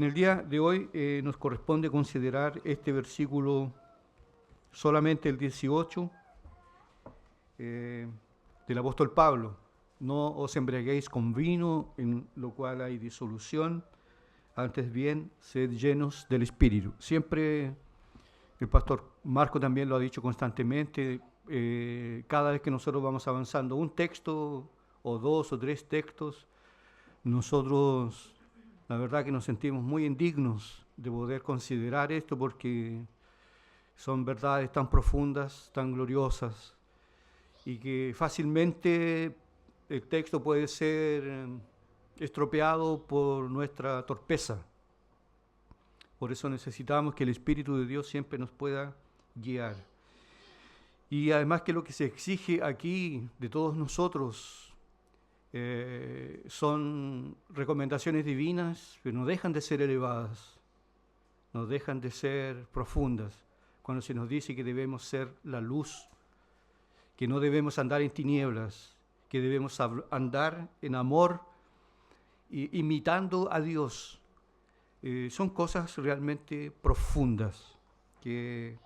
En el día de hoy nos corresponde considerar este versículo, solamente el 18, del apóstol Pablo. No os embriaguéis con vino, en lo cual hay disolución, antes bien, sed llenos del Espíritu. Siempre el pastor Marco también lo ha dicho constantemente, cada vez que nosotros vamos avanzando un texto, o dos o tres textos, nosotros la verdad que nos sentimos muy indignos de poder considerar esto porque son verdades tan profundas, tan gloriosas, y que fácilmente el texto puede ser estropeado por nuestra torpeza. Por eso necesitamos que el Espíritu de Dios siempre nos pueda guiar. Y además que lo que se exige aquí de todos nosotros son recomendaciones divinas, pero no dejan de ser elevadas, no dejan de ser profundas. Cuando se nos dice que debemos ser la luz, que no debemos andar en tinieblas, que debemos andar en amor, imitando a Dios. Son cosas realmente profundas que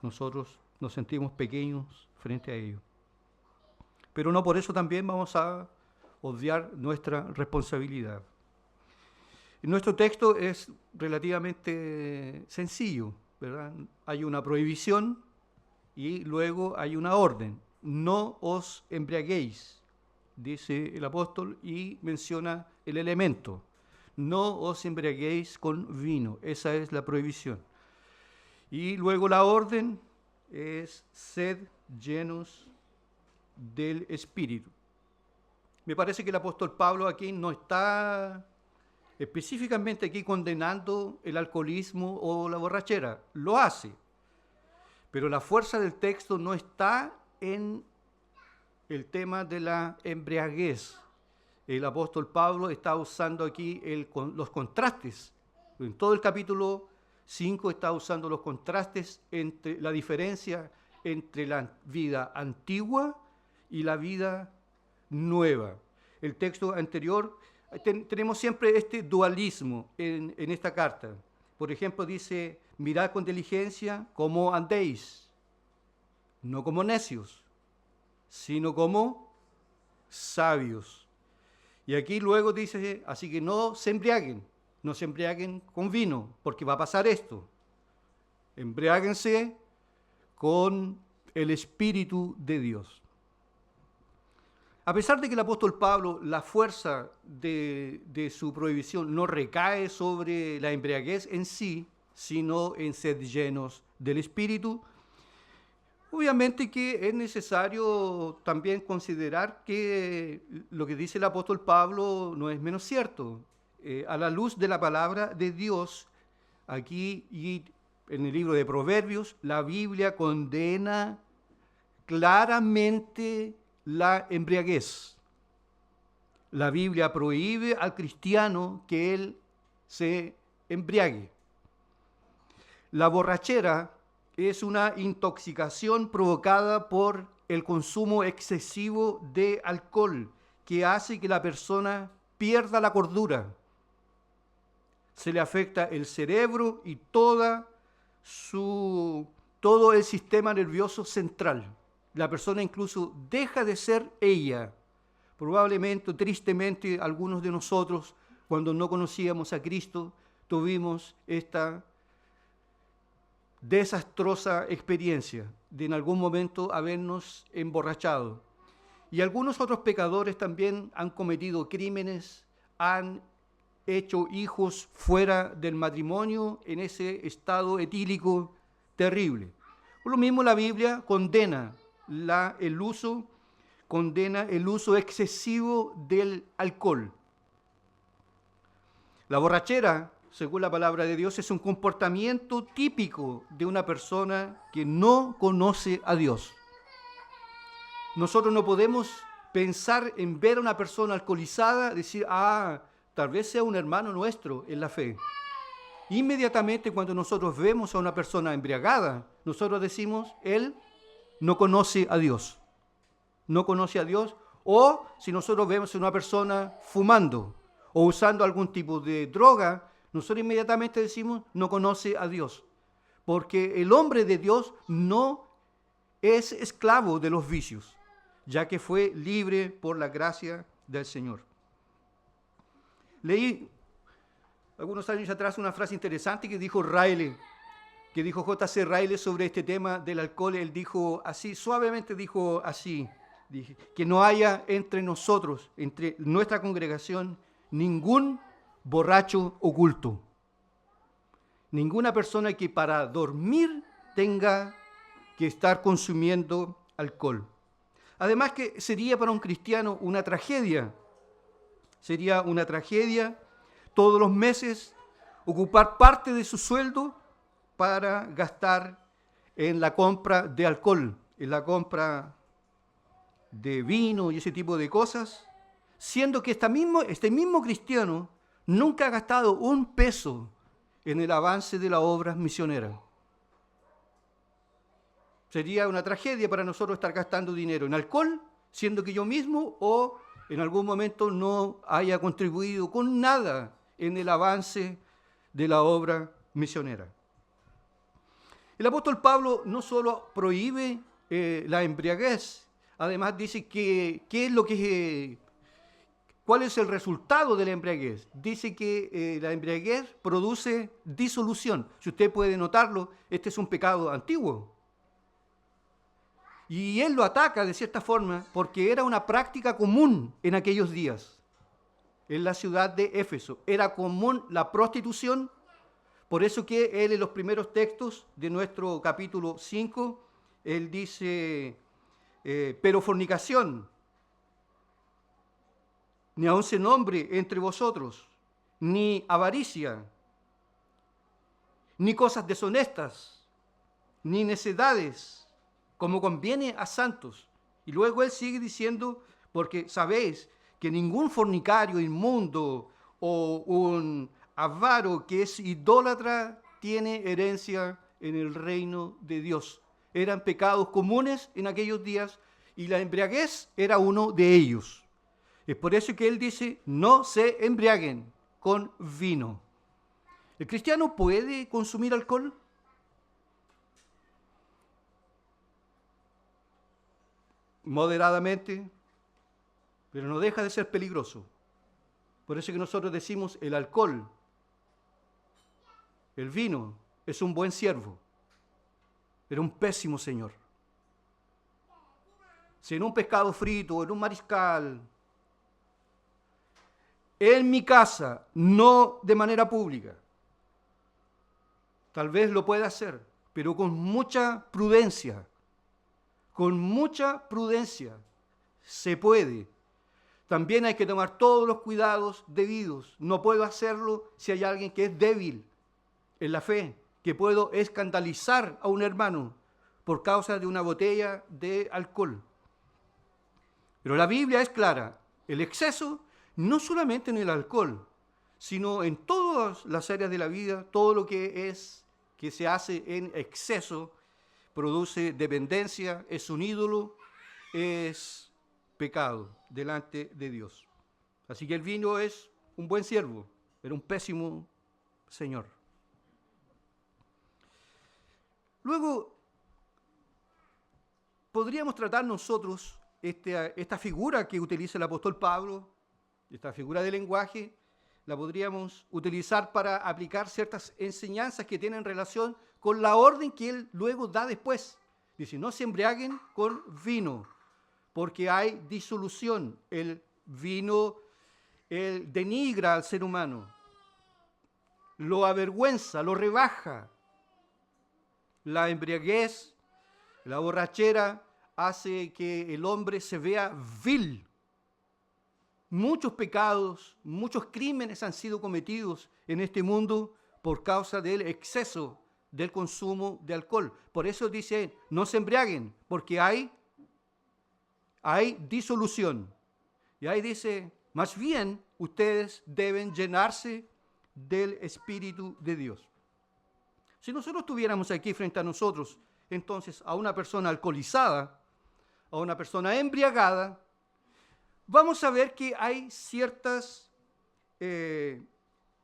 nosotros nos sentimos pequeños frente a ello. Pero no por eso también vamos a obviar nuestra responsabilidad. Nuestro texto es relativamente sencillo, ¿verdad? Hay una prohibición y luego hay una orden. No os embriaguéis, dice el apóstol, y menciona el elemento. No os embriaguéis con vino, esa es la prohibición. Y luego la orden es sed llenos del Espíritu. Me parece que el apóstol Pablo aquí no está específicamente aquí condenando el alcoholismo o la borrachera, lo hace, pero la fuerza del texto no está en el tema de la embriaguez. El apóstol Pablo está usando aquí los contrastes. En todo el capítulo 5 está usando los contrastes entre la diferencia entre la vida antigua y la vida nueva. El texto anterior, tenemos siempre este dualismo en esta carta. Por ejemplo, dice, mirad con diligencia cómo andéis, no como necios, sino como sabios. Y aquí luego dice, así que no se embriaguen con vino, porque va a pasar esto. Embriáguense con el Espíritu de Dios. A pesar de que el apóstol Pablo, la fuerza de su prohibición no recae sobre la embriaguez en sí, sino en ser llenos del Espíritu, obviamente que es necesario también considerar que lo que dice el apóstol Pablo no es menos cierto. A la luz de la palabra de Dios, aquí y en el libro de Proverbios, la Biblia condena claramente la embriaguez. La Biblia prohíbe al cristiano que él se embriague. La borrachera es una intoxicación provocada por el consumo excesivo de alcohol que hace que la persona pierda la cordura. Se le afecta el cerebro y todo el sistema nervioso central. La persona incluso deja de ser ella. Probablemente, tristemente, algunos de nosotros, cuando no conocíamos a Cristo, tuvimos esta desastrosa experiencia de en algún momento habernos emborrachado. Y algunos otros pecadores también han cometido crímenes, han hecho hijos fuera del matrimonio en ese estado etílico terrible. Por lo mismo la Biblia condena el uso excesivo del alcohol. La borrachera, según la palabra de Dios, es un comportamiento típico de una persona que no conoce a Dios. Nosotros no podemos pensar en ver a una persona alcoholizada, decir, tal vez sea un hermano nuestro en la fe. Inmediatamente cuando nosotros vemos a una persona embriagada, nosotros decimos, él no conoce a Dios. No conoce a Dios. O si nosotros vemos a una persona fumando o usando algún tipo de droga, nosotros inmediatamente decimos, no conoce a Dios. Porque el hombre de Dios no es esclavo de los vicios, ya que fue libre por la gracia del Señor. Leí algunos años atrás una frase interesante que dijo Riley, que dijo J.C. Riley sobre este tema del alcohol. Él dijo así, suavemente dijo así, que no haya entre nosotros, entre nuestra congregación, ningún borracho oculto. Ninguna persona que para dormir tenga que estar consumiendo alcohol. Además que sería para un cristiano una tragedia. Sería una tragedia todos los meses ocupar parte de su sueldo para gastar en la compra de alcohol, en la compra de vino y ese tipo de cosas, siendo que este mismo cristiano nunca ha gastado un peso en el avance de la obra misionera. Sería una tragedia para nosotros estar gastando dinero en alcohol, siendo que yo mismo o en algún momento no haya contribuido con nada en el avance de la obra misionera. El apóstol Pablo no solo prohíbe la embriaguez, además dice cuál es el resultado de la embriaguez. Dice que la embriaguez produce disolución. Si usted puede notarlo, este es un pecado antiguo. Y él lo ataca de cierta forma porque era una práctica común en aquellos días. En la ciudad de Éfeso era común la prostitución. Por eso que él en los primeros textos de nuestro capítulo 5, él dice, pero fornicación, ni aun se nombre entre vosotros, ni avaricia, ni cosas deshonestas, ni necedades, como conviene a santos. Y luego él sigue diciendo, porque sabéis que ningún fornicario inmundo o un avaro que es idólatra tiene herencia en el reino de Dios. Eran pecados comunes en aquellos días y la embriaguez era uno de ellos. Es por eso que él dice, no se embriaguen con vino. ¿El cristiano puede consumir alcohol? Moderadamente, pero no deja de ser peligroso. Por eso que nosotros decimos el alcohol, el vino, es un buen siervo, pero un pésimo señor. Si en un pescado frito, en un mariscal, en mi casa, no de manera pública, tal vez lo pueda hacer, pero con mucha prudencia. Con mucha prudencia se puede. También hay que tomar todos los cuidados debidos. No puedo hacerlo si hay alguien que es débil en la fe, que puedo escandalizar a un hermano por causa de una botella de alcohol. Pero la Biblia es clara. El exceso, no solamente en el alcohol, sino en todas las áreas de la vida, todo lo que se hace en exceso, produce dependencia, es un ídolo, es pecado delante de Dios. Así que el vino es un buen siervo, pero un pésimo señor. Luego, podríamos tratar nosotros esta figura que utiliza el apóstol Pablo, esta figura de lenguaje, la podríamos utilizar para aplicar ciertas enseñanzas que tienen relación con la orden que él luego da después. Dice, no se embriaguen con vino, porque hay disolución. El vino denigra al ser humano, lo avergüenza, lo rebaja. La embriaguez, la borrachera, hace que el hombre se vea vil. Muchos pecados, muchos crímenes han sido cometidos en este mundo por causa del exceso del consumo de alcohol. Por eso dice, no se embriaguen, porque hay disolución. Y ahí dice, más bien ustedes deben llenarse del Espíritu de Dios. Si nosotros tuviéramos aquí frente a nosotros, entonces, a una persona alcoholizada, a una persona embriagada, vamos a ver que hay ciertas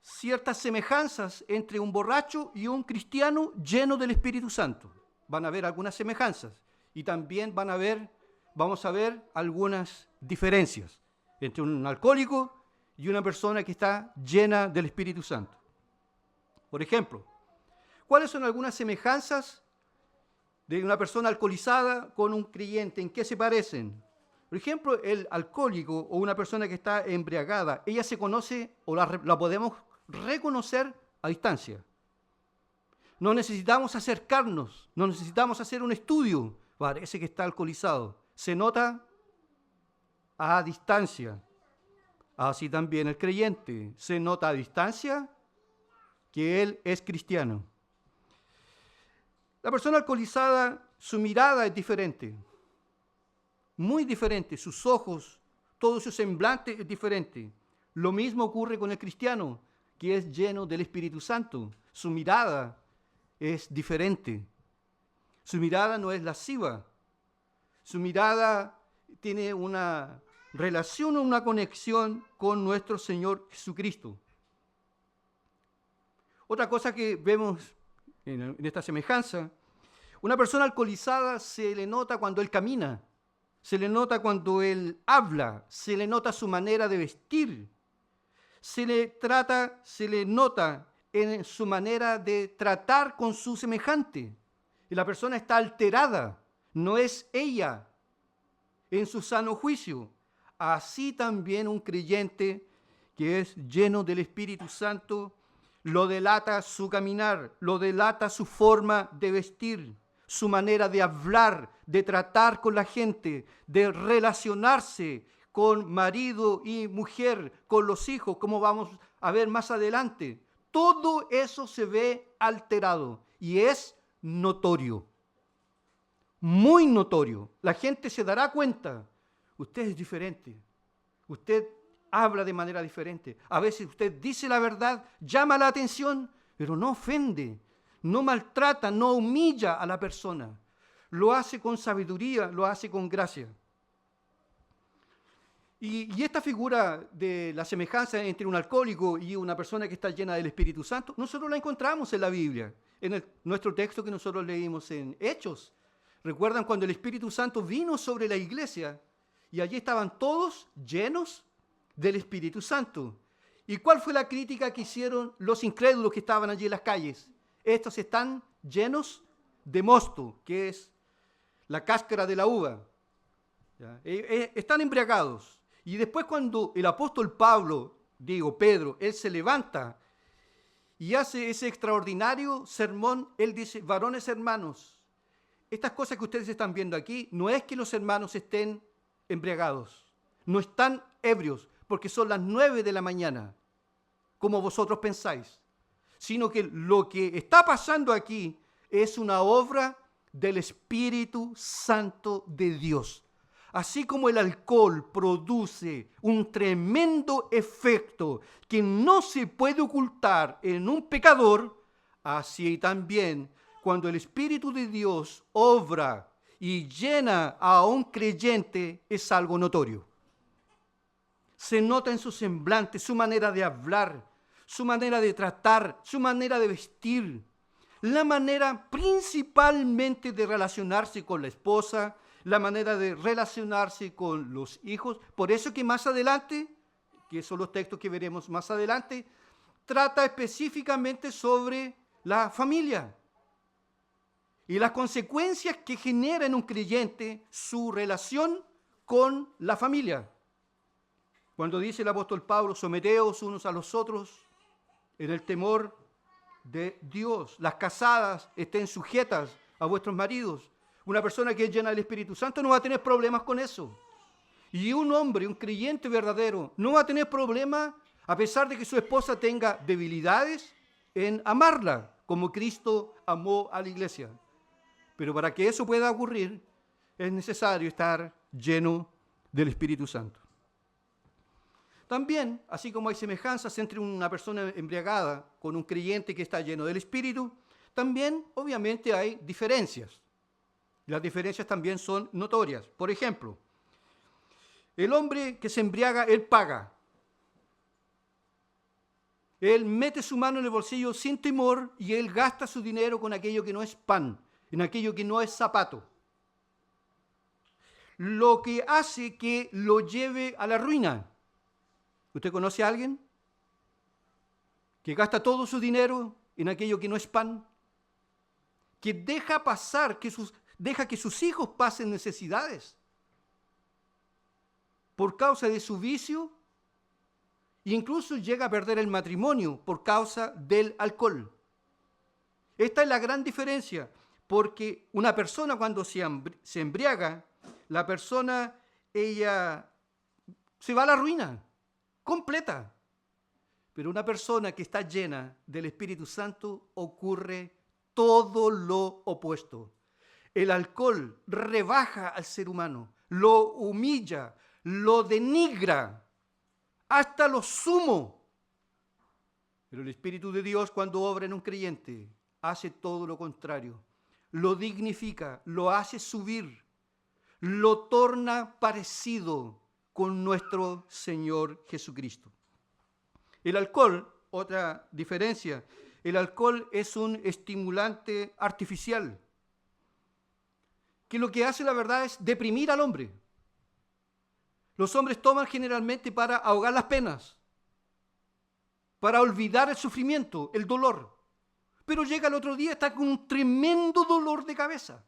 ciertas semejanzas entre un borracho y un cristiano lleno del Espíritu Santo. Van a haber algunas semejanzas y también vamos a ver algunas diferencias entre un alcohólico y una persona que está llena del Espíritu Santo. Por ejemplo, ¿cuáles son algunas semejanzas de una persona alcoholizada con un creyente? ¿En qué se parecen? Por ejemplo, el alcohólico o una persona que está embriagada, ella se conoce o la podemos reconocer a distancia. No necesitamos acercarnos, no necesitamos hacer un estudio. Parece que está alcoholizado. Se nota a distancia. Así también el creyente se nota a distancia que él es cristiano. La persona alcoholizada, su mirada es diferente, muy diferente. Sus ojos, todo su semblante es diferente. Lo mismo ocurre con el cristiano, que es lleno del Espíritu Santo. Su mirada es diferente. Su mirada no es lasciva. Su mirada tiene una relación o una conexión con nuestro Señor Jesucristo. Otra cosa que vemos en esta semejanza, una persona alcoholizada se le nota cuando él camina, se le nota cuando él habla, se le nota su manera de vestir, se le nota en su manera de tratar con su semejante. Y la persona está alterada, no es ella en su sano juicio. Así también un creyente que es lleno del Espíritu Santo, lo delata su caminar, lo delata su forma de vestir, su manera de hablar, de tratar con la gente, de relacionarse con marido y mujer, con los hijos, como vamos a ver más adelante. Todo eso se ve alterado y es notorio, muy notorio. La gente se dará cuenta, usted es diferente, usted habla de manera diferente. A veces usted dice la verdad, llama la atención, pero no ofende, no maltrata, no humilla a la persona. Lo hace con sabiduría, lo hace con gracia. Y esta figura de la semejanza entre un alcohólico y una persona que está llena del Espíritu Santo, nosotros la encontramos en la Biblia, en nuestro texto que nosotros leímos en Hechos. ¿Recuerdan cuando el Espíritu Santo vino sobre la iglesia y allí estaban todos llenos del Espíritu Santo? ¿Y cuál fue la crítica que hicieron los incrédulos que estaban allí en las calles? Estos están llenos de mosto, que es la cáscara de la uva. Están embriagados. Y después cuando el apóstol Pedro, él se levanta y hace ese extraordinario sermón, él dice: varones hermanos, estas cosas que ustedes están viendo aquí, no es que los hermanos estén embriagados, no están ebrios, porque son las 9 de la mañana, como vosotros pensáis, sino que lo que está pasando aquí es una obra del Espíritu Santo de Dios. Así como el alcohol produce un tremendo efecto que no se puede ocultar en un pecador, así también cuando el Espíritu de Dios obra y llena a un creyente es algo notorio. Se nota en su semblante, su manera de hablar, su manera de tratar, su manera de vestir, la manera principalmente de relacionarse con la esposa, la manera de relacionarse con los hijos. Por eso que más adelante, que son los textos que veremos más adelante, trata específicamente sobre la familia y las consecuencias que genera en un creyente su relación con la familia. Cuando dice el apóstol Pablo: someteos unos a los otros en el temor de Dios. Las casadas estén sujetas a vuestros maridos. Una persona que es llena del Espíritu Santo no va a tener problemas con eso. Y un hombre, un creyente verdadero, no va a tener problemas a pesar de que su esposa tenga debilidades en amarla, como Cristo amó a la iglesia. Pero para que eso pueda ocurrir, es necesario estar lleno del Espíritu Santo. También, así como hay semejanzas entre una persona embriagada con un creyente que está lleno del Espíritu, también obviamente hay diferencias. Las diferencias también son notorias. Por ejemplo, el hombre que se embriaga, él paga. Él mete su mano en el bolsillo sin temor y él gasta su dinero con aquello que no es pan, en aquello que no es zapato. Lo que hace que lo lleve a la ruina. ¿Usted conoce a alguien que gasta todo su dinero en aquello que no es pan? Que deja pasar, deja que sus hijos pasen necesidades por causa de su vicio. E incluso llega a perder el matrimonio por causa del alcohol. Esta es la gran diferencia, porque una persona cuando se embriaga, la persona, ella se va a la ruina completa. Pero una persona que está llena del Espíritu Santo ocurre todo lo opuesto. El alcohol rebaja al ser humano, lo humilla, lo denigra hasta lo sumo. Pero el Espíritu de Dios, cuando obra en un creyente, hace todo lo contrario. Lo dignifica, lo hace subir, lo torna parecido con nuestro Señor Jesucristo. El alcohol, otra diferencia, el alcohol es un estimulante artificial, que lo que hace, la verdad, es deprimir al hombre. Los hombres toman generalmente para ahogar las penas, para olvidar el sufrimiento, el dolor. Pero llega el otro día, está con un tremendo dolor de cabeza,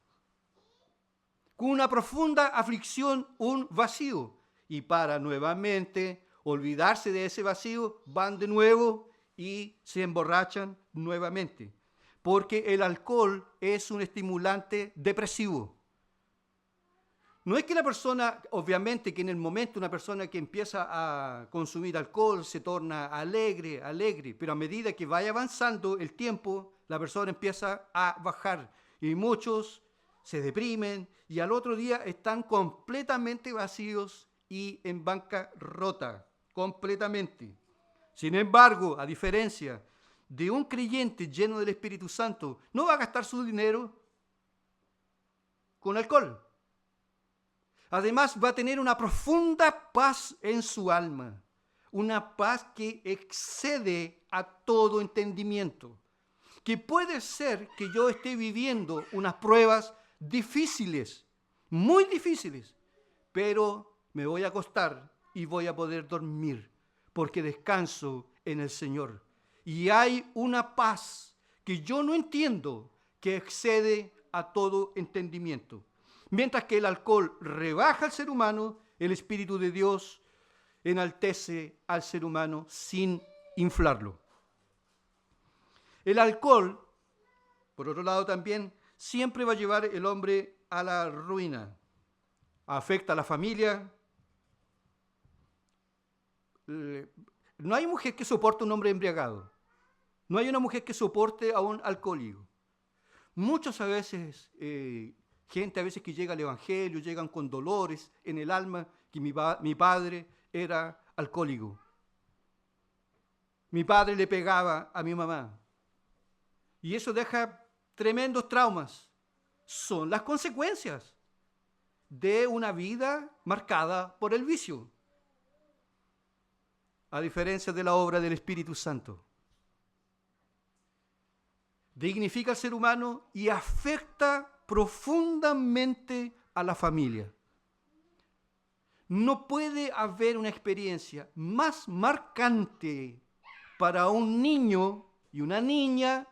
con una profunda aflicción, un vacío. Y para nuevamente olvidarse de ese vacío, van de nuevo y se emborrachan nuevamente. Porque el alcohol es un estimulante depresivo. No es que la persona, obviamente que en el momento una persona que empieza a consumir alcohol se torna alegre, pero a medida que vaya avanzando el tiempo, la persona empieza a bajar y muchos se deprimen y al otro día están completamente vacíos y en bancarrota, completamente. Sin embargo, a diferencia de un creyente lleno del Espíritu Santo, no va a gastar su dinero con alcohol. Además, va a tener una profunda paz en su alma, una paz que excede a todo entendimiento. Que puede ser que yo esté viviendo unas pruebas difíciles, muy difíciles, pero me voy a acostar y voy a poder dormir, porque descanso en el Señor. Y hay una paz que yo no entiendo, que excede a todo entendimiento. Mientras que el alcohol rebaja al ser humano, el Espíritu de Dios enaltece al ser humano sin inflarlo. El alcohol, por otro lado también, siempre va a llevar el hombre a la ruina. Afecta a la familia. No hay mujer que soporte a un hombre embriagado. No hay una mujer que soporte a un alcohólico. Muchas veces... gente a veces que llega al Evangelio, llegan con dolores en el alma, que mi padre era alcohólico. Mi padre le pegaba a mi mamá. Y eso deja tremendos traumas. Son las consecuencias de una vida marcada por el vicio. A diferencia de la obra del Espíritu Santo. Dignifica al ser humano y afecta profundamente a la familia. No puede haber una experiencia más marcante para un niño y una niña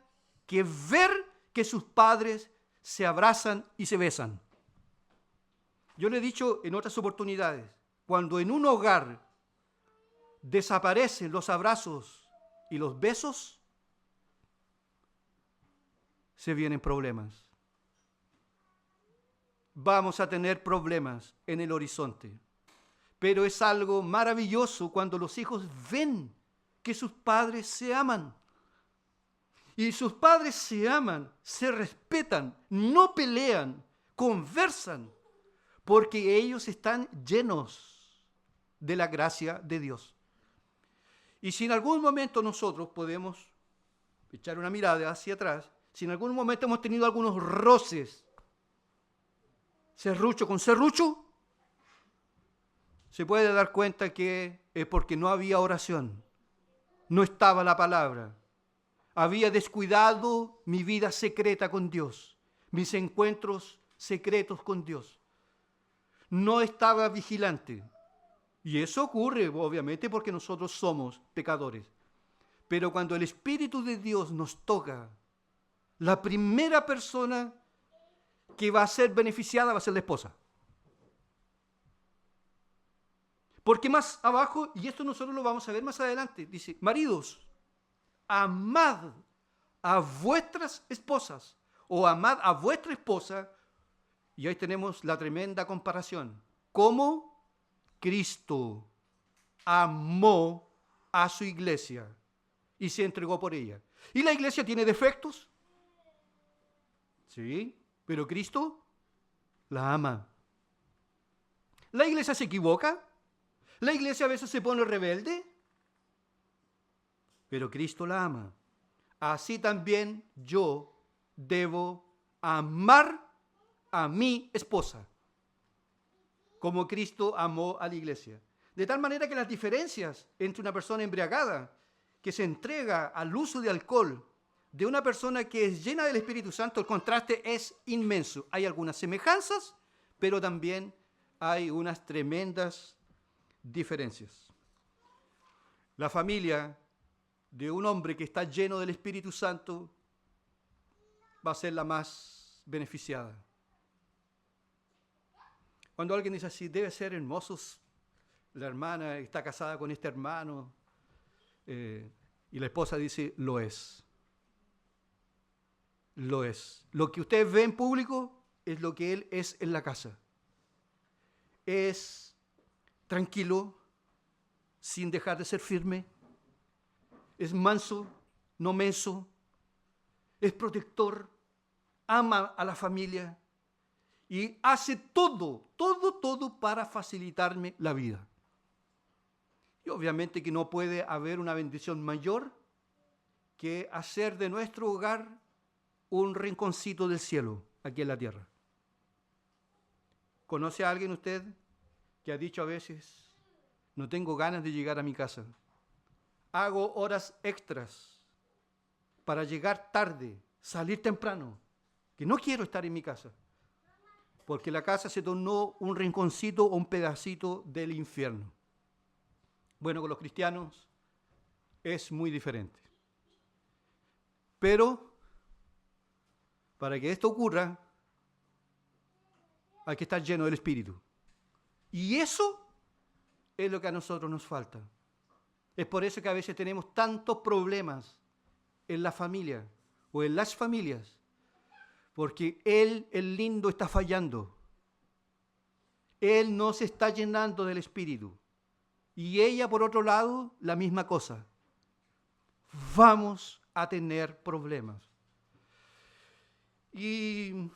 que ver que sus padres se abrazan y se besan. Yo le he dicho en otras oportunidades, cuando en un hogar desaparecen los abrazos y los besos, se vienen problemas. Vamos a tener problemas en el horizonte. Pero es algo maravilloso cuando los hijos ven que sus padres se aman. Y sus padres se aman, se respetan, no pelean, conversan, porque ellos están llenos de la gracia de Dios. Y si en algún momento nosotros podemos echar una mirada hacia atrás, si en algún momento hemos tenido algunos roces, serrucho con serrucho, se puede dar cuenta que es porque no había oración, no estaba la palabra. Había descuidado mi vida secreta con Dios, mis encuentros secretos con Dios. No estaba vigilante. Y eso ocurre, obviamente, porque nosotros somos pecadores. Pero cuando el Espíritu de Dios nos toca, la primera persona que va a ser beneficiada va a ser la esposa. Porque más abajo, y esto nosotros lo vamos a ver más adelante, dice, maridos, amad a vuestras esposas o amad a vuestra esposa. Y ahí tenemos la tremenda comparación. Cómo Cristo amó a su iglesia y se entregó por ella. ¿Y la iglesia tiene defectos? Sí, pero Cristo la ama. ¿La iglesia se equivoca? ¿La iglesia a veces se pone rebelde? Pero Cristo la ama. Así también yo debo amar a mi esposa, como Cristo amó a la iglesia. De tal manera que las diferencias entre una persona embriagada que se entrega al uso de alcohol de una persona que es llena del Espíritu Santo, el contraste es inmenso. Hay algunas semejanzas, pero también hay unas tremendas diferencias. La familia de un hombre que está lleno del Espíritu Santo va a ser la más beneficiada. Cuando alguien dice así, debe ser hermoso, la hermana está casada con este hermano, y la esposa dice, lo es. Lo es. Lo que usted ve en público es lo que él es en la casa. Es tranquilo, sin dejar de ser firme. Es manso, no menso. Es protector, ama a la familia y hace todo para facilitarme la vida. Y obviamente que no puede haber una bendición mayor que hacer de nuestro hogar un rinconcito del cielo aquí en la tierra. ¿Conoce a alguien usted que ha dicho a veces, no tengo ganas de llegar a mi casa? Hago horas extras para llegar tarde, salir temprano, que no quiero estar en mi casa, porque la casa se tornó un rinconcito o un pedacito del infierno. Bueno, con los cristianos es muy diferente. Pero para que esto ocurra, hay que estar lleno del Espíritu. Y eso es lo que a nosotros nos falta. Es por eso que a veces tenemos tantos problemas en la familia o en las familias, porque él, el lindo, está fallando. Él no se está llenando del Espíritu. Y ella, por otro lado, la misma cosa. Vamos a tener problemas. Y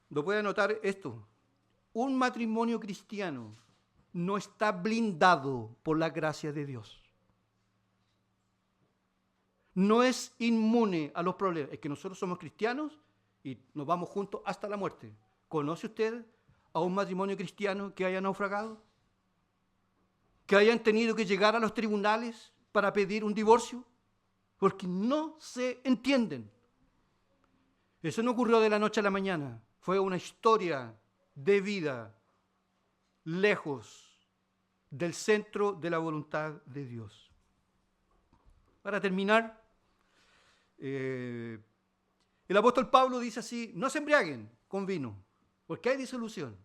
lo puede anotar esto. Un matrimonio cristiano no está blindado por la gracia de Dios. No es inmune a los problemas. Es que nosotros somos cristianos y nos vamos juntos hasta la muerte. ¿Conoce usted a un matrimonio cristiano que haya naufragado? ¿Que hayan tenido que llegar a los tribunales para pedir un divorcio? Porque no se entienden. Eso no ocurrió de la noche a la mañana. Fue una historia de vida lejos del centro de la voluntad de Dios. Para terminar, el apóstol Pablo dice así, no se embriaguen con vino, porque hay disolución,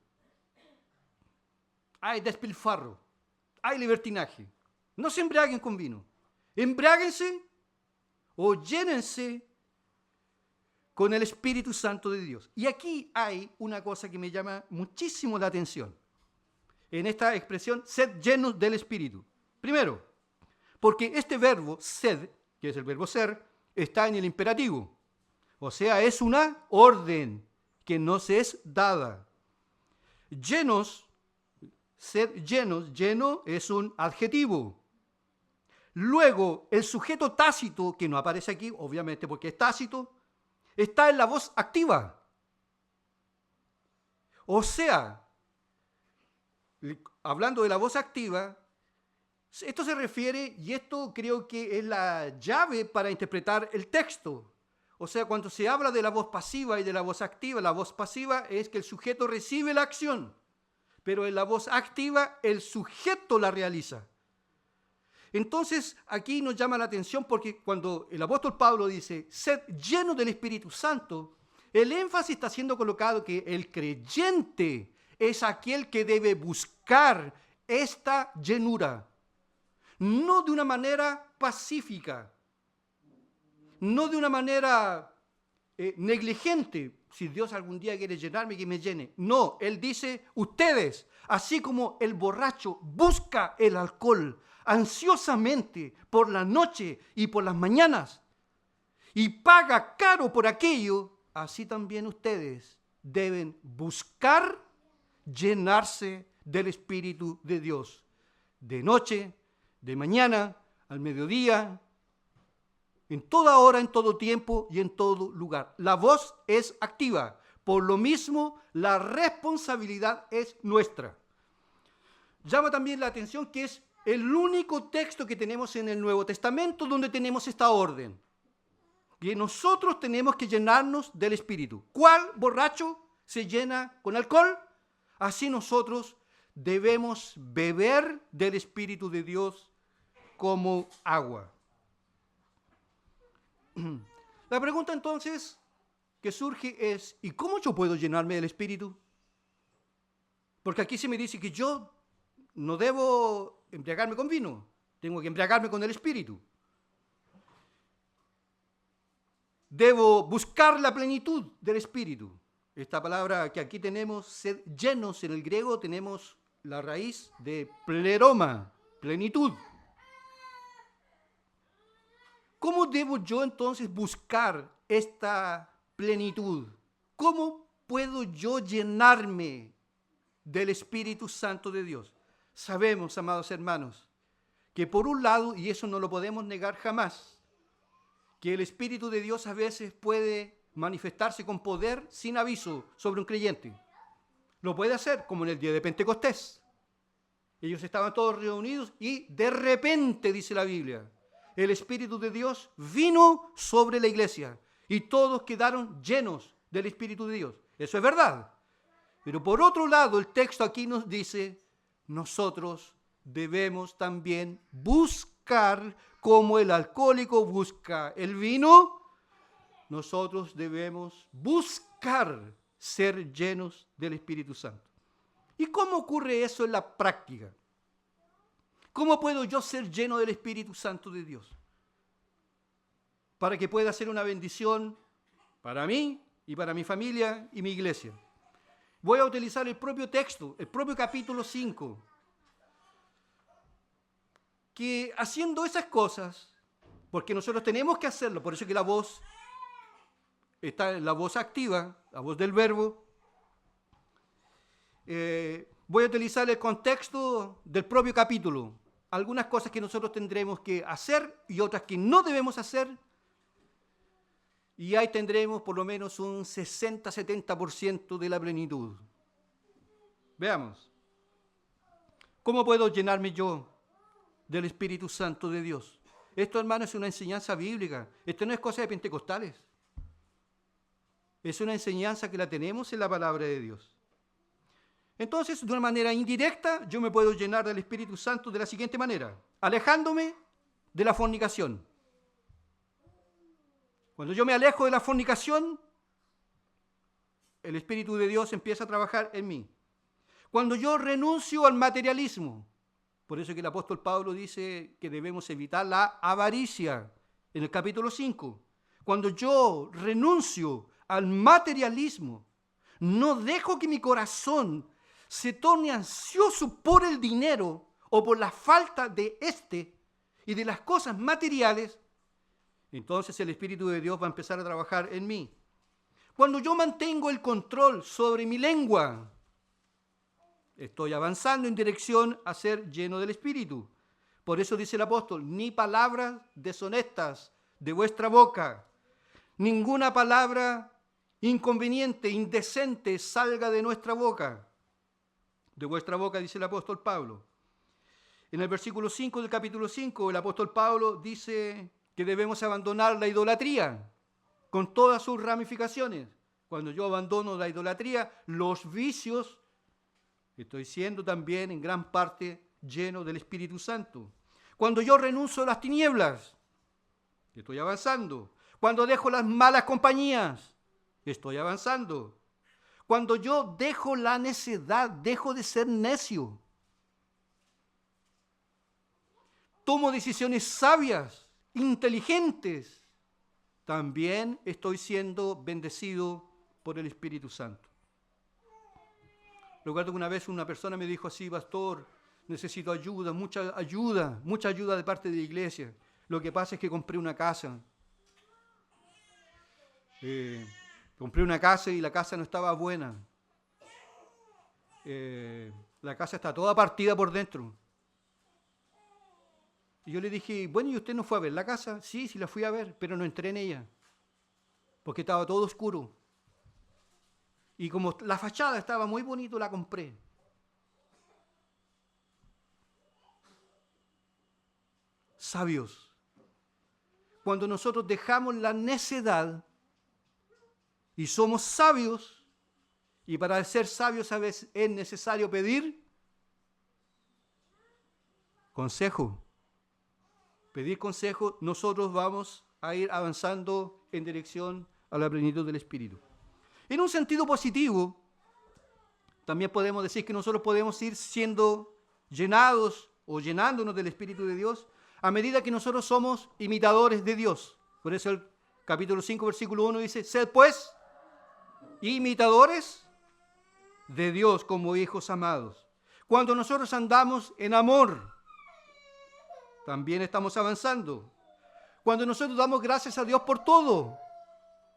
hay despilfarro, hay libertinaje. No se embriaguen con vino, embriáguense o llénense con el Espíritu Santo de Dios. Y aquí hay una cosa que me llama muchísimo la atención. En esta expresión, sed llenos del Espíritu. Primero, porque este verbo, sed, que es el verbo ser, está en el imperativo. O sea, es una orden que nos es dada. Llenos, sed llenos, lleno es un adjetivo. Luego, el sujeto tácito, que no aparece aquí, obviamente porque es tácito, está en la voz activa. O sea, hablando de la voz activa, Esto se refiere, y esto creo que es la llave para interpretar el texto. O sea, cuando se habla de la voz pasiva y de la voz activa, la voz pasiva es que el sujeto recibe la acción, pero en la voz activa el sujeto la realiza. Entonces, aquí nos llama la atención porque cuando el apóstol Pablo dice, sed lleno del Espíritu Santo, el énfasis está siendo colocado que el creyente es aquel que debe buscar esta llenura, no de una manera pacífica, no de una manera negligente. Si Dios algún día quiere llenarme, que me llene. No, Él dice, ustedes, así como el borracho busca el alcohol ansiosamente por la noche y por las mañanas y paga caro por aquello, así también ustedes deben buscar llenarse del Espíritu de Dios, de noche, de mañana, al mediodía, en toda hora, en todo tiempo y en todo lugar. La voz es activa. Por lo mismo, la responsabilidad es nuestra. Llama también la atención que es el único texto que tenemos en el Nuevo Testamento donde tenemos esta orden. Y nosotros tenemos que llenarnos del Espíritu. ¿Cuál borracho se llena con alcohol? Así nosotros debemos beber del Espíritu de Dios como agua. La pregunta entonces que surge es, ¿y cómo yo puedo llenarme del Espíritu? Porque aquí se me dice que yo no debo embriagarme con vino, tengo que embriagarme con el Espíritu. Debo buscar la plenitud del Espíritu. Esta palabra que aquí tenemos, ser llenos en el griego, tenemos la raíz de pleroma, plenitud. ¿Cómo debo yo entonces buscar esta plenitud? ¿Cómo puedo yo llenarme del Espíritu Santo de Dios? Sabemos, amados hermanos, que por un lado, y eso no lo podemos negar jamás, que el Espíritu de Dios a veces puede manifestarse con poder sin aviso sobre un creyente. Lo puede hacer, como en el día de Pentecostés. Ellos estaban todos reunidos y de repente, dice la Biblia, el Espíritu de Dios vino sobre la iglesia y todos quedaron llenos del Espíritu de Dios. Eso es verdad. Pero por otro lado, el texto aquí nos dice, nosotros debemos también buscar, como el alcohólico busca el vino, nosotros debemos buscar ser llenos del Espíritu Santo. ¿Y cómo ocurre eso en la práctica? ¿Cómo puedo yo ser lleno del Espíritu Santo de Dios? Para que pueda ser una bendición para mí y para mi familia y mi iglesia. Voy a utilizar el propio texto, el propio capítulo 5, que haciendo esas cosas, porque nosotros tenemos que hacerlo, por eso que la voz está en la voz activa, la voz del verbo, voy a utilizar el contexto del propio capítulo. Algunas cosas que nosotros tendremos que hacer y otras que no debemos hacer. Y ahí tendremos por lo menos un 60-70% de la plenitud. Veamos. ¿Cómo puedo llenarme yo del Espíritu Santo de Dios? Esto, hermano, es una enseñanza bíblica. Esto no es cosa de pentecostales. Es una enseñanza que la tenemos en la palabra de Dios. Entonces, de una manera indirecta, yo me puedo llenar del Espíritu Santo de la siguiente manera, alejándome de la fornicación. Cuando yo me alejo de la fornicación, el Espíritu de Dios empieza a trabajar en mí. Cuando yo renuncio al materialismo, por eso que el apóstol Pablo dice que debemos evitar la avaricia en el capítulo 5. Cuando yo renuncio al materialismo, no dejo que mi corazón se torne ansioso por el dinero o por la falta de y de las cosas materiales, entonces el Espíritu de Dios va a empezar a trabajar en mí. Cuando yo mantengo el control sobre mi lengua, estoy avanzando en dirección a ser lleno del Espíritu. Por eso dice el apóstol, ni palabras deshonestas de vuestra boca, ninguna palabra inconveniente, indecente salga de nuestra boca. De vuestra boca, dice el apóstol Pablo. En el versículo 5 del capítulo 5, el apóstol Pablo dice que debemos abandonar la idolatría con todas sus ramificaciones. Cuando yo abandono la idolatría, los vicios, estoy siendo también en gran parte lleno del Espíritu Santo. Cuando yo renuncio a las tinieblas, estoy avanzando. Cuando dejo las malas compañías, estoy avanzando. Cuando yo dejo la necedad, dejo de ser necio. Tomo decisiones sabias, inteligentes. También estoy siendo bendecido por el Espíritu Santo. Recuerdo que una vez una persona me dijo así: pastor, necesito ayuda, mucha ayuda de parte de la iglesia. Lo que pasa es que compré una casa. Compré una casa y la casa no estaba buena. La casa está toda partida por dentro. Y yo le dije: bueno, ¿y usted no fue a ver la casa? Sí, la fui a ver, pero no entré en ella, porque estaba todo oscuro. Y como la fachada estaba muy bonito, la compré. Sabios. Cuando nosotros dejamos la necedad y somos sabios, y para ser sabios a veces es necesario pedir consejo. Pedir consejo, nosotros vamos a ir avanzando en dirección a la plenitud del Espíritu. En un sentido positivo, también podemos decir que nosotros podemos ir siendo llenados o llenándonos del Espíritu de Dios a medida que nosotros somos imitadores de Dios. Por eso el capítulo 5, versículo 1 dice: sed pues imitadores de Dios como hijos amados. Cuando nosotros andamos en amor, también estamos avanzando. Cuando nosotros damos gracias a Dios por todo,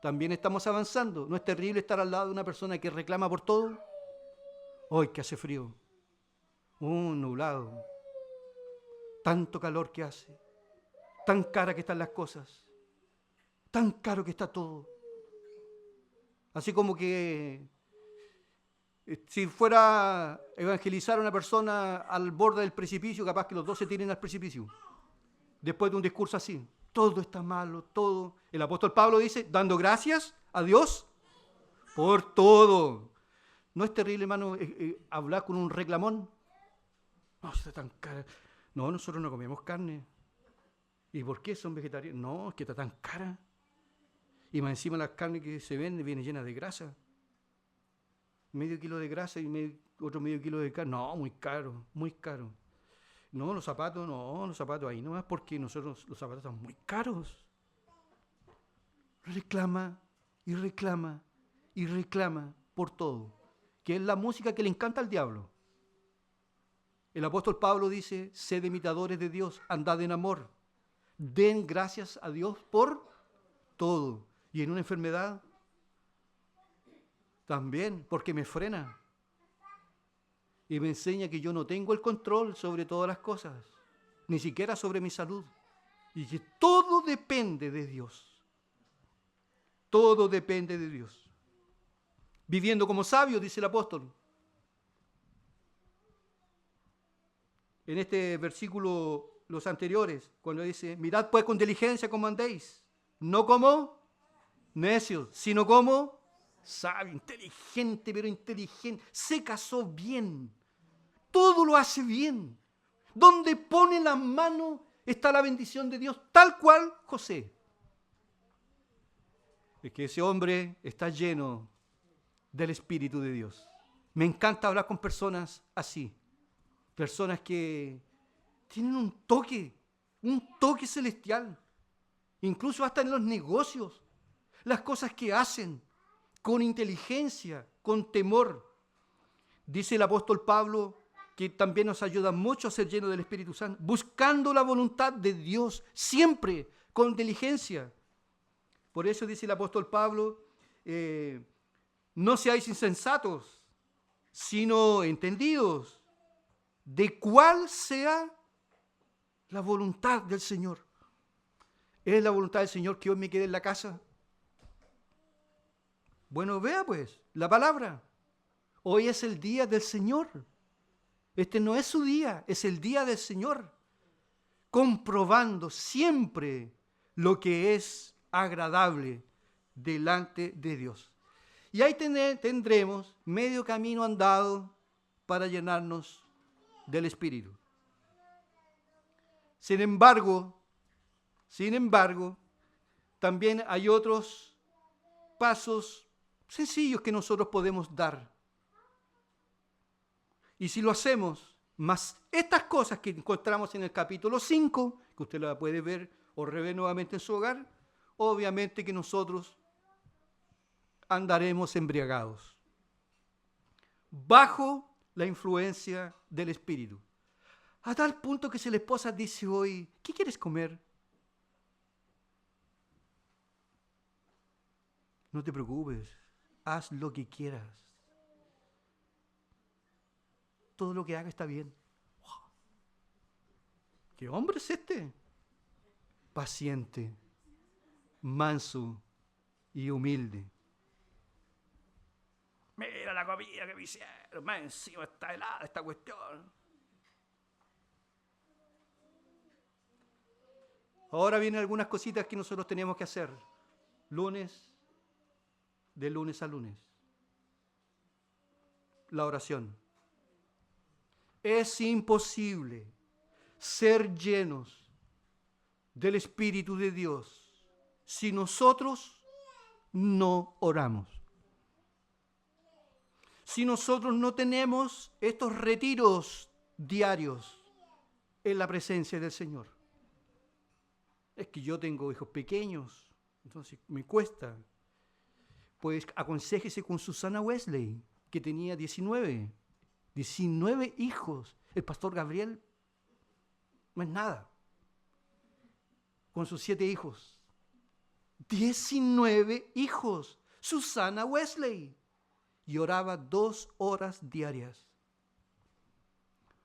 también estamos avanzando. ¿No es terrible estar al lado de una persona que reclama por todo? Hoy que hace frío, nublado, tanto calor que hace, tan cara que están las cosas, tan caro que está todo. Así como que si fuera a evangelizar a una persona al borde del precipicio, capaz que los dos se tiren al precipicio. Después de un discurso así, todo está malo, todo. El apóstol Pablo dice: dando gracias a Dios por todo. ¿No es terrible, hermano, hablar con un reclamón? No, está tan cara. No, nosotros no comemos carne. ¿Y por qué son vegetarianos? No, es que está tan cara. Y más encima las carnes que se venden vienen llenas de grasa. Medio kilo de grasa y otro medio kilo de carne. No, muy caro, muy caro. No, los zapatos ahí nomás, porque nosotros los zapatos están muy caros. Reclama y reclama y reclama por todo, que es la música que le encanta al diablo. El apóstol Pablo dice: sed imitadores de Dios, andad en amor, den gracias a Dios por todo. Y en una enfermedad también, porque me frena y me enseña que yo no tengo el control sobre todas las cosas, ni siquiera sobre mi salud, y que todo depende de Dios. Todo depende de Dios. Viviendo como sabios, dice el apóstol. En este versículo, los anteriores, cuando dice: mirad pues con diligencia cómo andéis, no como necios, sino como sabio, inteligente, pero inteligente. Se casó bien, todo lo hace bien. Donde pone la mano está la bendición de Dios, tal cual José. Es que ese hombre está lleno del Espíritu de Dios. Me encanta hablar con personas así. Personas que tienen un toque celestial. Incluso hasta en los negocios. Las cosas que hacen con inteligencia, con temor. Dice el apóstol Pablo que también nos ayuda mucho a ser llenos del Espíritu Santo, buscando la voluntad de Dios, siempre con diligencia. Por eso dice el apóstol Pablo: no seáis insensatos, sino entendidos de cuál sea la voluntad del Señor. ¿Es la voluntad del Señor que hoy me quede en la casa? Bueno, vea pues la palabra. Hoy es el día del Señor. Este no es su día, es el día del Señor, comprobando siempre lo que es agradable delante de Dios. Y ahí tendremos medio camino andado para llenarnos del Espíritu. Sin embargo, también hay otros pasos sencillos que nosotros podemos dar. Y si lo hacemos, más estas cosas que encontramos en el capítulo 5, que usted la puede ver o rever nuevamente en su hogar, obviamente que nosotros andaremos embriagados, bajo la influencia del Espíritu. A tal punto que si la esposa dice hoy, ¿qué quieres comer? No te preocupes, haz lo que quieras. Todo lo que haga está bien. ¡Wow! ¿Qué hombre es este? Paciente, manso y humilde. Mira la comida que me hicieron, más encima está helada esta cuestión. Ahora vienen algunas cositas que nosotros tenemos que hacer. De lunes a lunes. La oración. Es imposible ser llenos del Espíritu de Dios si nosotros no oramos. Si nosotros no tenemos estos retiros diarios en la presencia del Señor. Es que yo tengo hijos pequeños, entonces me cuesta. Pues aconséjese con Susana Wesley, que tenía 19 hijos. El pastor Gabriel no es nada. Con sus 7 hijos. 19 hijos. Susana Wesley. Y oraba 2 horas diarias.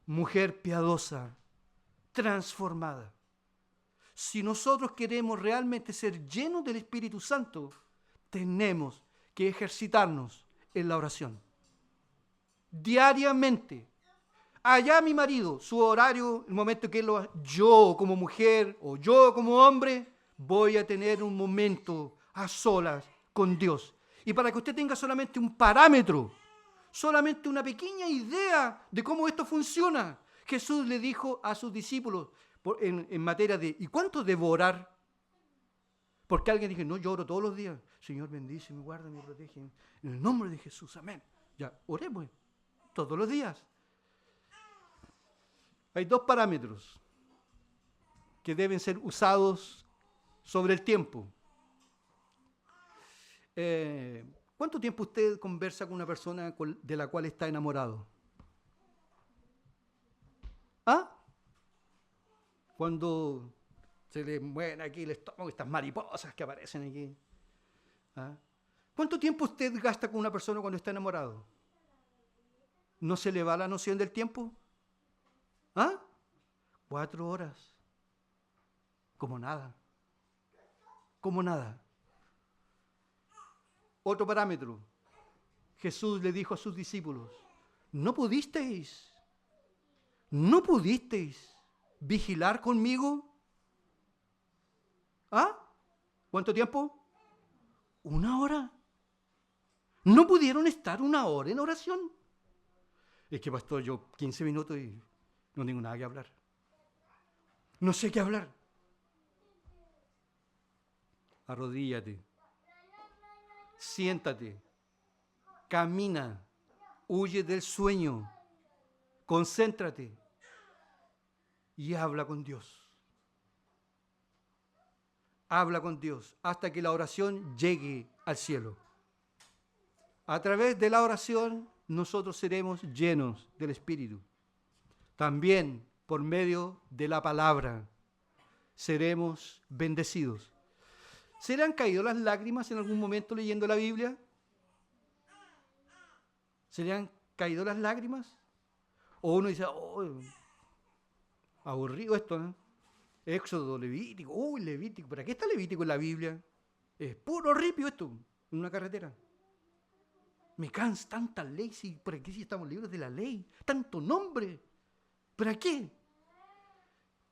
Mujer piadosa, transformada. Si nosotros queremos realmente ser llenos del Espíritu Santo, tenemos que ejercitarnos en la oración. Diariamente. Allá mi marido, su horario, el momento que yo como mujer o yo como hombre, voy a tener un momento a solas con Dios. Y para que usted tenga solamente un parámetro, solamente una pequeña idea de cómo esto funciona, Jesús le dijo a sus discípulos en materia de ¿y cuánto debo orar? Porque alguien dice, no, yo oro todos los días. Señor, bendíceme, guárdame, protégeme. En el nombre de Jesús, amén. Ya, oremos todos los días. Hay 2 parámetros que deben ser usados sobre el tiempo. ¿Cuánto tiempo usted conversa con una persona de la cual está enamorado? ¿Ah? Cuando se le mueven aquí el estómago, estas mariposas que aparecen aquí. ¿Ah? ¿Cuánto tiempo usted gasta con una persona cuando está enamorado? ¿No se le va la noción del tiempo? ¿Ah? 4 horas. Como nada. Como nada. Otro parámetro. Jesús le dijo a sus discípulos, ¿no pudisteis vigilar conmigo? ¿Ah? ¿Cuánto tiempo? 1 hora. ¿No pudieron estar 1 hora en oración? Es que, pastor, yo 15 minutos y no tengo nada que hablar. No sé qué hablar. Arrodíllate. Siéntate. Camina. Huye del sueño. Concéntrate. Y habla con Dios. Habla con Dios hasta que la oración llegue al cielo. A través de la oración nosotros seremos llenos del Espíritu. También por medio de la palabra seremos bendecidos. ¿Se le han caído las lágrimas en algún momento leyendo la Biblia? ¿Se le han caído las lágrimas? O uno dice, oh, aburrido esto, ¿no? Éxodo, Levítico, Levítico, ¿para qué está Levítico en la Biblia? Es puro ripio esto, en una carretera. Me cansa tanta ley, si por aquí sí estamos libres de la ley, tanto nombre. ¿Para qué?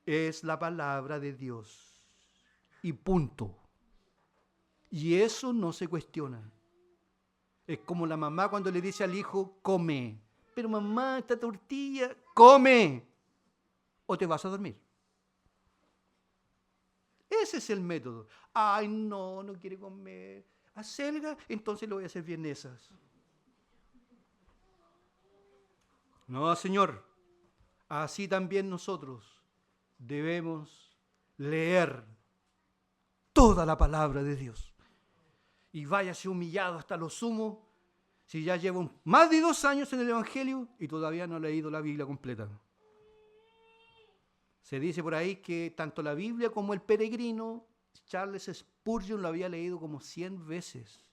Es la palabra de Dios. Y punto. Y eso no se cuestiona. Es como la mamá cuando le dice al hijo, come. Pero mamá, esta tortilla, come. O te vas a dormir. Ese es el método. Ay, no quiere comer. Acelga, entonces le voy a hacer vienesas. No, Señor. Así también nosotros debemos leer toda la palabra de Dios. Y váyase humillado hasta lo sumo si ya llevo más de 2 años en el Evangelio y todavía no he leído la Biblia completa. Se dice por ahí que tanto la Biblia como el peregrino, Charles Spurgeon, lo había leído como 100 veces.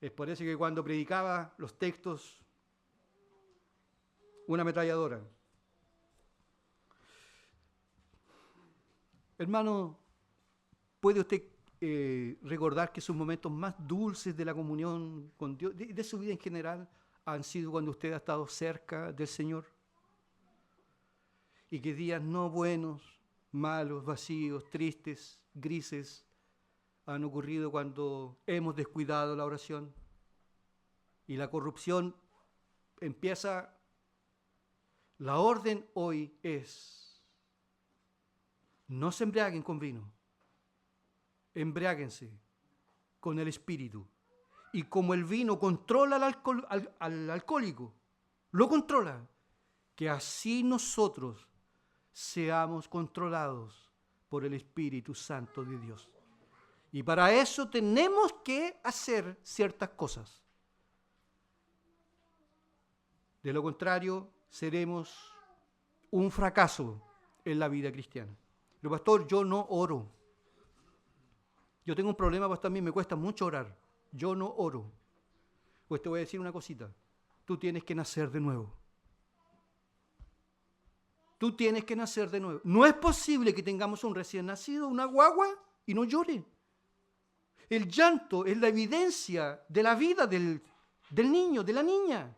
Es por eso que cuando predicaba los textos, una ametralladora. Hermano, ¿puede usted recordar que sus momentos más dulces de la comunión con Dios, de su vida en general, han sido cuando usted ha estado cerca del Señor? Y que días no buenos, malos, vacíos, tristes, grises, han ocurrido cuando hemos descuidado la oración. Y la corrupción empieza. La orden hoy es: no se embriaguen con vino, embriáguense con el Espíritu. Y como el vino controla al alcohólico, lo controla, que así nosotros seamos controlados por el Espíritu Santo de Dios. Y para eso tenemos que hacer ciertas cosas. De lo contrario, seremos un fracaso en la vida cristiana. Pero pastor, yo no oro. Yo tengo un problema, pastor, a mí me cuesta mucho orar. Yo no oro. Pues te voy a decir una cosita. Tú tienes que nacer de nuevo. Tú tienes que nacer de nuevo. No es posible que tengamos un recién nacido, una guagua, y no llore. El llanto es la evidencia de la vida del niño, de la niña.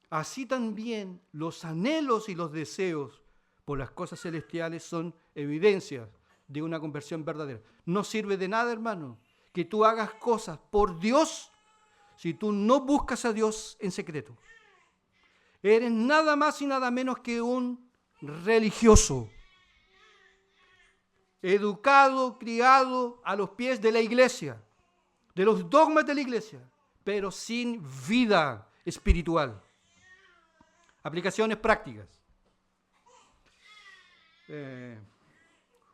Así también los anhelos y los deseos por las cosas celestiales son evidencias de una conversión verdadera. No sirve de nada, hermano, que tú hagas cosas por Dios si tú no buscas a Dios en secreto. Eres nada más y nada menos que un religioso, educado, criado a los pies de la iglesia, de los dogmas de la iglesia, pero sin vida espiritual. Aplicaciones prácticas.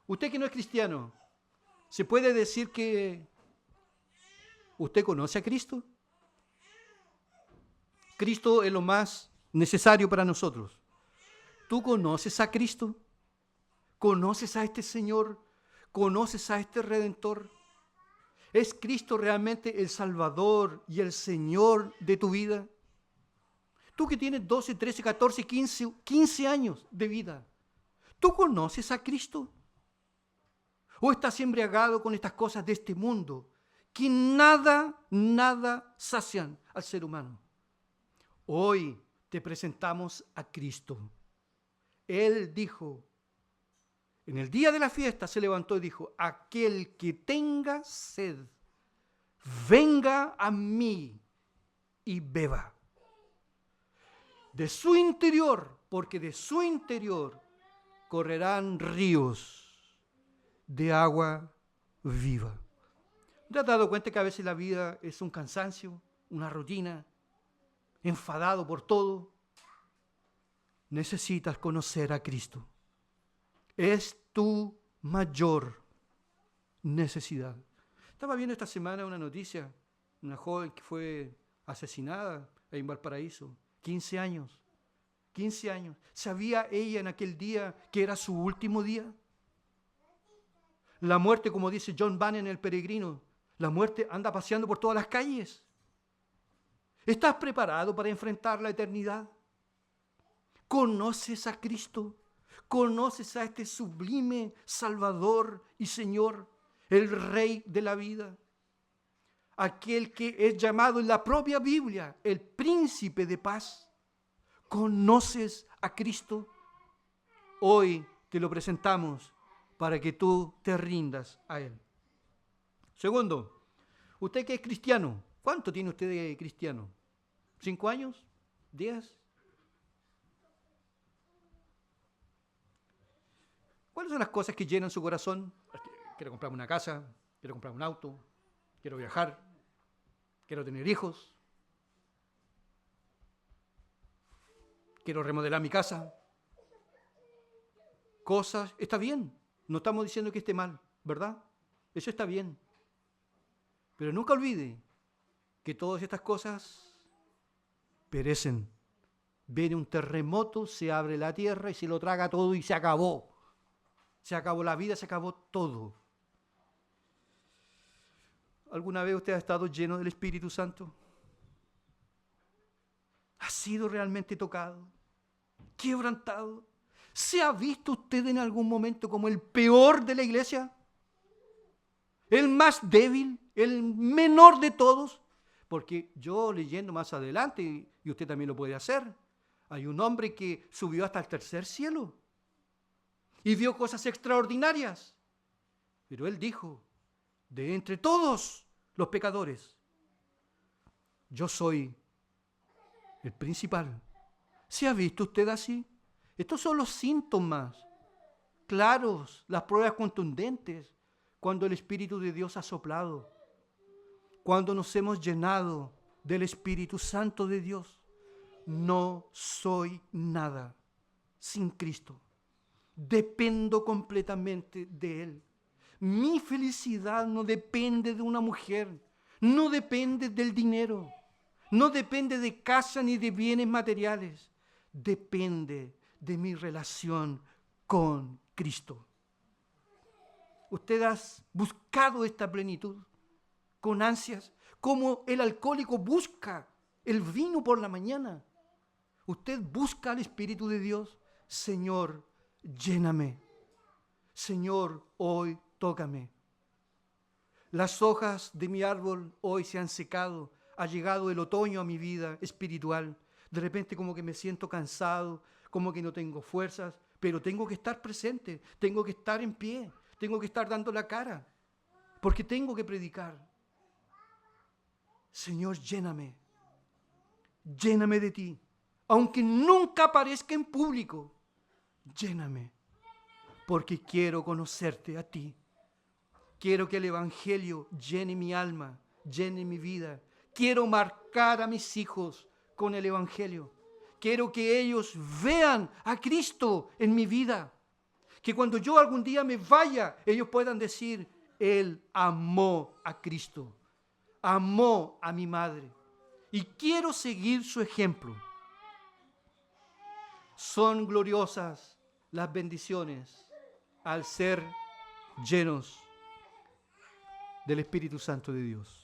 Usted que no es cristiano, ¿se puede decir que usted conoce a Cristo? Cristo es lo más necesario para nosotros. ¿Tú conoces a Cristo? ¿Conoces a este Señor? ¿Conoces a este Redentor? ¿Es Cristo realmente el Salvador y el Señor de tu vida? Tú que tienes 12, 13, 14, 15 años de vida, ¿tú conoces a Cristo? ¿O estás embriagado con estas cosas de este mundo que nada sacian al ser humano? Hoy te presentamos a Cristo. Él dijo, en el día de la fiesta se levantó y dijo: aquel que tenga sed, venga a mí y beba. De su interior, porque de su interior correrán ríos de agua viva. ¿Te has dado cuenta que a veces la vida es un cansancio, una rutina, enfadado por todo? Necesitas conocer a Cristo. Es tu mayor necesidad. Estaba viendo esta semana una noticia, una joven que fue asesinada en Valparaíso, 15 años. 15 años. ¿Sabía ella en aquel día que era su último día? La muerte, como dice John Bunyan en El Peregrino, la muerte anda paseando por todas las calles. ¿Estás preparado para enfrentar la eternidad? ¿Conoces a Cristo? ¿Conoces a este sublime Salvador y Señor, el Rey de la vida? aquel que es llamado en la propia Biblia el príncipe de paz. ¿Conoces a Cristo? Hoy te lo presentamos para que tú te rindas a Él. Segundo, usted que es cristiano, ¿cuánto tiene usted de cristiano? ¿5 años? ¿10? ¿Cuáles son las cosas que llenan su corazón? Quiero comprarme una casa, quiero comprar un auto, quiero viajar, quiero tener hijos, quiero remodelar mi casa. Cosas, está bien, no estamos diciendo que esté mal, ¿verdad? Eso está bien. Pero nunca olvide que todas estas cosas perecen. Viene un terremoto, se abre la tierra y se lo traga todo y se acabó. Se acabó la vida, se acabó todo. ¿Alguna vez usted ha estado lleno del Espíritu Santo? ¿Ha sido realmente tocado? ¿Quebrantado? ¿Se ha visto usted en algún momento como el peor de la iglesia? ¿El más débil? ¿El menor de todos? Porque yo leyendo más adelante, y usted también lo puede hacer, hay un hombre que subió hasta el tercer cielo y vio cosas extraordinarias. Pero él dijo, de entre todos los pecadores, yo soy el principal. ¿Se ha visto usted así? Estos son los síntomas claros, las pruebas contundentes, cuando el Espíritu de Dios ha soplado, cuando nos hemos llenado del Espíritu Santo de Dios. No soy nada sin Cristo. Dependo completamente de Él. Mi felicidad no depende de una mujer, no depende del dinero, no depende de casa ni de bienes materiales. Depende de mi relación con Cristo. ¿Usted ha buscado esta plenitud con ansias? Como el alcohólico busca el vino por la mañana. Usted busca al Espíritu de Dios. Señor, lléname. Señor, hoy tócame. Las hojas de mi árbol hoy se han secado. Ha llegado el otoño a mi vida espiritual. De repente como que me siento cansado, como que no tengo fuerzas, pero tengo que estar presente, tengo que estar en pie, tengo que estar dando la cara, porque tengo que predicar. Señor, lléname. Lléname de ti. Aunque nunca aparezca en público, lléname, porque quiero conocerte a ti. Quiero que el Evangelio llene mi alma, llene mi vida. Quiero marcar a mis hijos con el Evangelio. Quiero que ellos vean a Cristo en mi vida. Que cuando yo algún día me vaya, ellos puedan decir, Él amó a Cristo, amó a mi madre. Y quiero seguir su ejemplo. Son gloriosas las bendiciones al ser llenos del Espíritu Santo de Dios.